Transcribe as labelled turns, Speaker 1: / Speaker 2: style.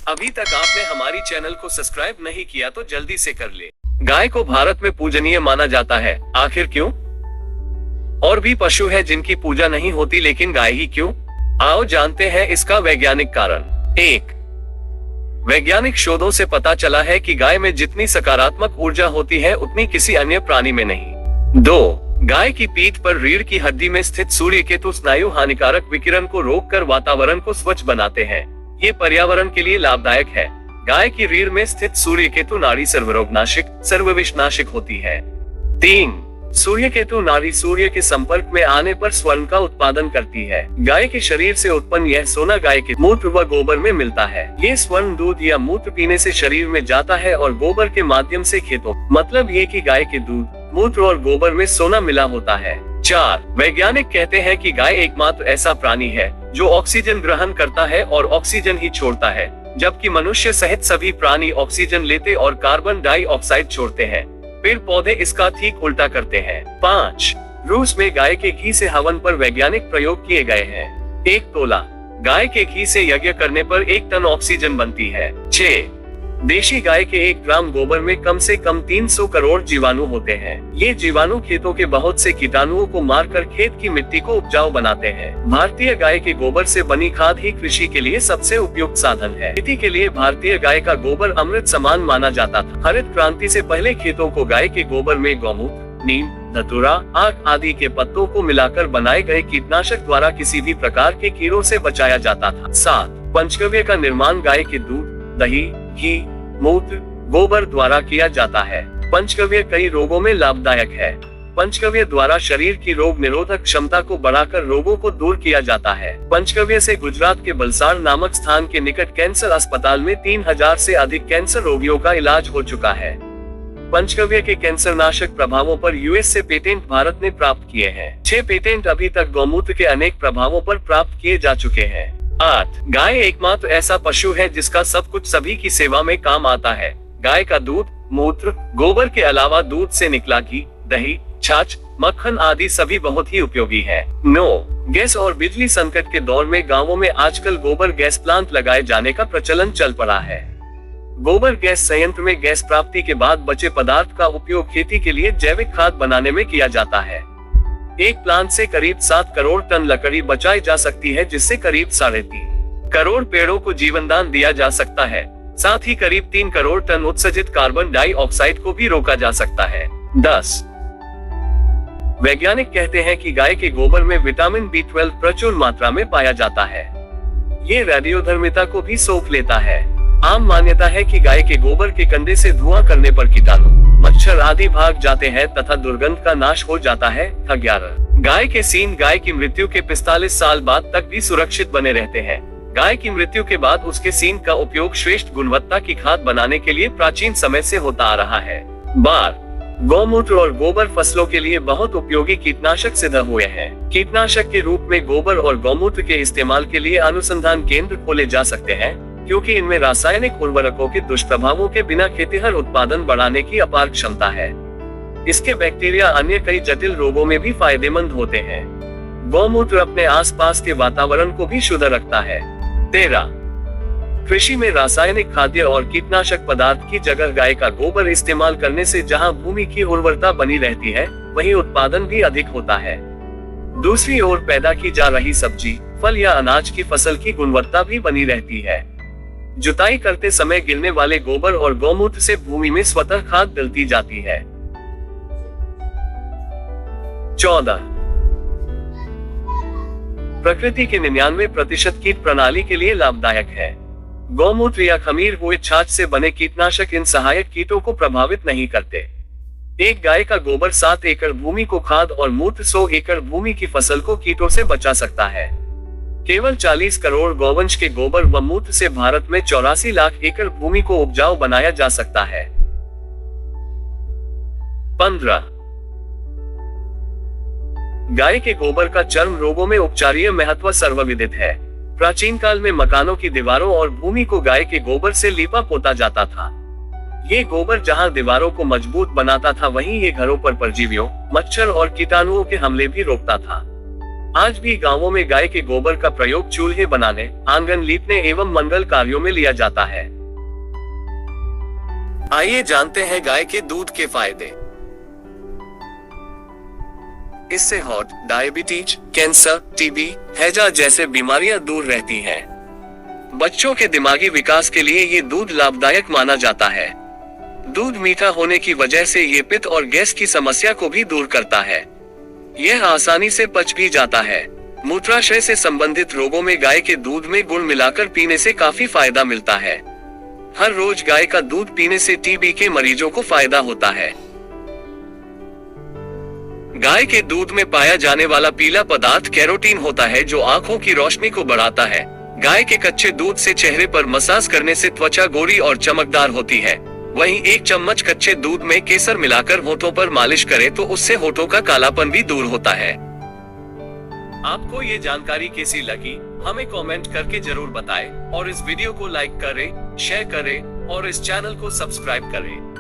Speaker 1: अभी तक आपने हमारी चैनल को सब्सक्राइब नहीं किया तो जल्दी से कर ले। गाय को भारत में पूजनीय माना जाता है, आखिर क्यों? और भी पशु है जिनकी पूजा नहीं होती लेकिन गाय ही क्यों? आओ जानते हैं इसका वैज्ञानिक कारण। 1. वैज्ञानिक शोधों से पता चला है कि गाय में जितनी सकारात्मक ऊर्जा होती है उतनी किसी अन्य प्राणी में नहीं। 2. गाय की पीठ पर रीढ़ की हड्डी में स्थित सूर्यकेतु स्नायु हानिकारक विकिरण को रोककर वातावरण को स्वच्छ बनाते हैं। ये पर्यावरण के लिए लाभदायक है। गाय की रीढ़ में स्थित सूर्यकेतु नाड़ी सर्वरोगनाशक, सर्वविषनाशक होती है। 3. सूर्यकेतु नाड़ी सूर्य के संपर्क में आने पर स्वर्ण का उत्पादन करती है। गाय के शरीर से उत्पन्न यह सोना गाय के मूत्र व गोबर में मिलता है। ये स्वर्ण दूध या मूत्र पीने से शरीर में जाता है और गोबर के माध्यम से खेतों, मतलब ये कि गाय के दूध, मूत्र और गोबर में सोना मिला होता है। 4. वैज्ञानिक कहते हैं कि गाय एकमात्र ऐसा प्राणी है जो ऑक्सीजन ग्रहण करता है और ऑक्सीजन ही छोड़ता है, जबकि मनुष्य सहित सभी प्राणी ऑक्सीजन लेते और कार्बन डाइऑक्साइड छोड़ते हैं। पेड़ पौधे इसका ठीक उल्टा करते हैं। 5. रूस में गाय के घी से हवन पर वैज्ञानिक प्रयोग किए गए हैं। 1 तोला गाय के घी से यज्ञ करने पर 1 टन ऑक्सीजन बनती है। 6. देशी गाय के 1 ग्राम गोबर में कम से कम 300 करोड़ जीवाणु होते हैं। ये जीवाणु खेतों के बहुत से कीटाणुओं को मारकर खेत की मिट्टी को उपजाऊ बनाते हैं। भारतीय गाय के गोबर से बनी खाद ही कृषि के लिए सबसे उपयुक्त साधन है। खेती के लिए भारतीय गाय का गोबर अमृत समान माना जाता था। हरित क्रांति से पहले खेतों को गाय के गोबर में गौमूत्र, नीम, धतूरा, आक आदि के पत्तों को मिलाकर बनाए गए कीटनाशक द्वारा किसी भी प्रकार के कीड़ों से बचाया जाता था। 7. पंचगव्य का निर्माण गाय के दूध, दही, घी, मूत्र, गोबर द्वारा किया जाता है। पंचगव्य कई रोगों में लाभदायक है। पंचगव्य द्वारा शरीर की रोग निरोधक क्षमता को बढ़ाकर रोगों को दूर किया जाता है। पंचगव्य से गुजरात के बलसाड़ नामक स्थान के निकट कैंसर अस्पताल में 3000 से अधिक कैंसर रोगियों का इलाज हो चुका है। पंचगव्य के कैंसर नाशक प्रभावों पर यूएस से पेटेंट भारत ने प्राप्त किए हैं। 6 पेटेंट अभी तक गौमूत्र के अनेक प्रभावों पर प्राप्त किए जा चुके हैं। 8. गाय एकमात्र ऐसा पशु है जिसका सब कुछ सभी की सेवा में काम आता है। गाय का दूध, मूत्र, गोबर के अलावा दूध से निकला घी, दही, छाछ, मक्खन आदि सभी बहुत ही उपयोगी है। 9. गैस और बिजली संकट के दौर में गांवों में आजकल गोबर गैस प्लांट लगाए जाने का प्रचलन चल पड़ा है। गोबर गैस संयंत्र में गैस प्राप्ति के बाद बचे पदार्थ का उपयोग खेती के लिए जैविक खाद बनाने में किया जाता है। एक प्लांट से करीब 7 करोड़ टन लकड़ी बचाई जा सकती है, जिससे करीब 3.5 करोड़ पेड़ों को जीवनदान दिया जा सकता है। साथ ही करीब 3 करोड़ टन उत्सर्जित कार्बन डाइऑक्साइड को भी रोका जा सकता है। 10. वैज्ञानिक कहते हैं कि गाय के गोबर में विटामिन B12 प्रचुर मात्रा में पाया जाता है। ये रेडियोधर्मिता को भी सोख लेता है। आम मान्यता है कि गाय के गोबर के कंडे से धुआं करने पर कीटाणु, मच्छर आदि भाग जाते हैं तथा दुर्गंध का नाश हो जाता है। 11. गाय के सींग गाय की मृत्यु के 45 साल बाद तक भी सुरक्षित बने रहते हैं। गाय की मृत्यु के बाद उसके सींग का उपयोग श्रेष्ठ गुणवत्ता की खाद बनाने के लिए प्राचीन समय से होता आ रहा है। 12. गौमूत्र और गोबर फसलों के लिए बहुत उपयोगी कीटनाशक सिद्ध हुए हैं। कीटनाशक के रूप में गोबर और गौमूत्र के इस्तेमाल के लिए अनुसंधान केंद्र खोले जा सकते हैं, क्योंकि इनमें रासायनिक उर्वरकों के दुष्प्रभावों के बिना खेतिहर उत्पादन बढ़ाने की अपार क्षमता है। इसके बैक्टीरिया अन्य कई जटिल रोगों में भी फायदेमंद होते हैं। गौमूत्र अपने आसपास के वातावरण को भी शुद्ध रखता है। 13. कृषि में रासायनिक खाद्य और कीटनाशक पदार्थ की जगह गाय का गोबर इस्तेमाल करने से जहां भूमि की उर्वरता बनी रहती है, वहीं उत्पादन भी अधिक होता है। दूसरी ओर पैदा की जा रही सब्जी, फल या अनाज की फसल की गुणवत्ता भी बनी रहती है। जुताई करते समय गिरने वाले गोबर और गौमूत्र से भूमि में स्वतः खाद डलती जाती है। 14. प्रकृति के 99% कीट प्रणाली के लिए लाभदायक है। गौमूत्र या खमीर हुए छाछ से बने कीटनाशक इन सहायक कीटों को प्रभावित नहीं करते। एक गाय का गोबर 7 एकड़ भूमि को खाद और मूत्र 100 एकड़ भूमि की फसल को कीटों से बचा सकता है। केवल 40 करोड़ गौवंश के गोबर व मूत्र से भारत में 84 लाख एकड़ भूमि को उपजाऊ बनाया जा सकता है। 15. गाय के गोबर का चर्म रोगों में उपचारीय महत्व सर्वविदित है। प्राचीन काल में मकानों की दीवारों और भूमि को गाय के गोबर से लीपा पोता जाता था। ये गोबर जहां दीवारों को मजबूत बनाता था, वहीं ये घरों पर परजीवियों, मच्छर और कीटाणुओं के हमले भी रोकता था। आज भी गांवों में गाय के गोबर का प्रयोग चूल्हे बनाने, आंगन लीपने एवं मंगल कार्यों में लिया जाता है। आइए जानते हैं गाय के दूध के फायदे। इससे हार्ट, डायबिटीज, कैंसर, टीबी, हैजा जैसे बीमारियां दूर रहती हैं। बच्चों के दिमागी विकास के लिए ये दूध लाभदायक माना जाता है। दूध मीठा होने की वजह से ये पित्त और गैस की समस्या को भी दूर करता है। यह आसानी से पच भी जाता है। मूत्राशय से संबंधित रोगों में गाय के दूध में गुड़ मिलाकर पीने से काफी फायदा मिलता है। हर रोज गाय का दूध पीने से टीबी के मरीजों को फायदा होता है। गाय के दूध में पाया जाने वाला पीला पदार्थ कैरोटीन होता है, जो आंखों की रोशनी को बढ़ाता है। गाय के कच्चे दूध से चेहरे पर मसाज करने से त्वचा गोरी और चमकदार होती है। वहीं 1 चम्मच कच्चे दूध में केसर मिलाकर होठों पर मालिश करें तो उससे होठों का कालापन भी दूर होता है। आपको ये जानकारी कैसी लगी, हमें कमेंट करके जरूर बताएं और इस वीडियो को लाइक करें, शेयर करें और इस चैनल को सब्सक्राइब करें।